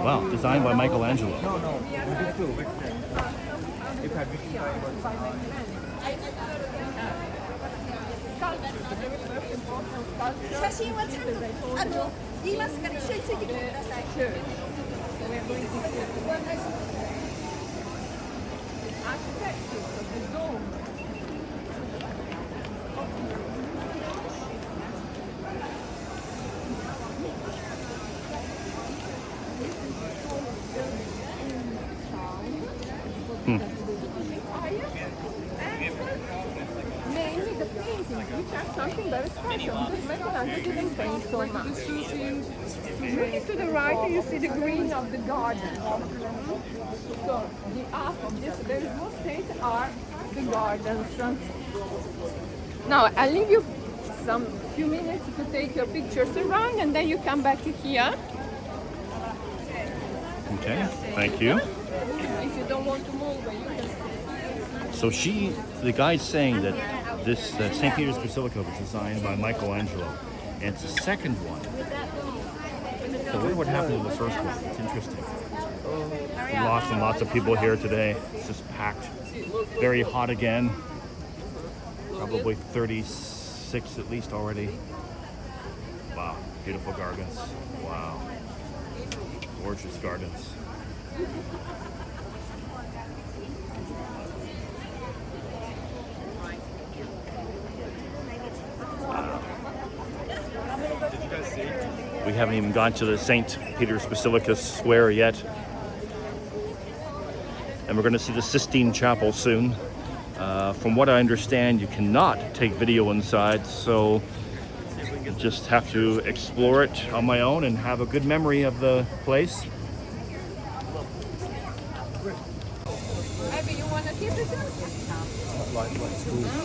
Wow, designed by Michelangelo. No, no. This too. If I visit by 写真はちゃんと言いますから一緒についてきてください。Mainly the paintings, which are something very special, because Michelangelo didn't paint so much. Looking to the right, you see the green of the garden. So the art of this, there is no state art, the gardens. Now I'll leave you some few minutes to take your pictures around, and then you come back to here. Okay, thank you. If you don't want to move, you can. So the guide's saying that this St. Peter's Basilica was designed by Michelangelo, and it's the second one. So I wonder what happened to the first one. It's interesting. Lots and lots of people here today. It's just packed. Very hot again. Probably 36 at least already. Wow, beautiful gardens. Wow. Gorgeous gardens. We haven't even gone to the St. Peter's Basilica Square yet. And we're going to see the Sistine Chapel soon. From what I understand, you cannot take video inside, so you just have to explore it on my own and have a good memory of the place. Maybe you want to keep it?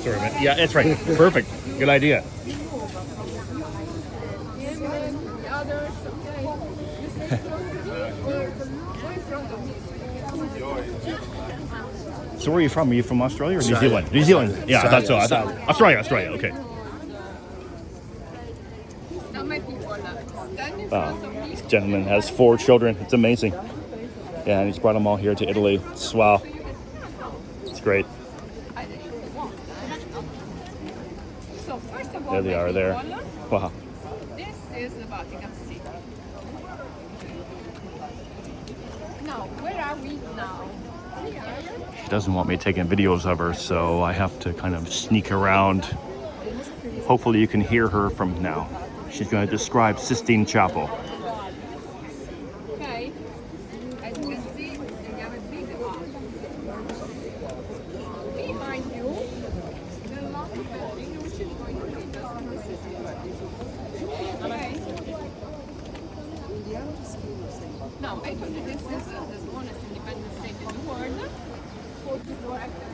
Sorry, man. Yeah, that's right. Perfect. Good idea. Others, okay. You stay close to me or go in front of me? So where are you from? Are you from Australia or New Zealand? New Zealand. Yeah, I thought so. I thought Australia. Okay. Now my people stand in Wow. front of me. This gentleman has 4 children. It's amazing. Yeah, and he's brought them all here to Italy. Wow. It's great. So first of all, There they are there. Wow. This is the Vatican City. Now, where are we now? She doesn't want me taking videos of her, so I have to kind of sneak around. Hopefully you can hear her from now. She's going to describe Sistine Chapel. Okay. As you can see, they have a big arch. Behind you, the long building, which is going to lead us to the city. Okay. Now, I told you this is the smallest independent state in the world. 44 actors.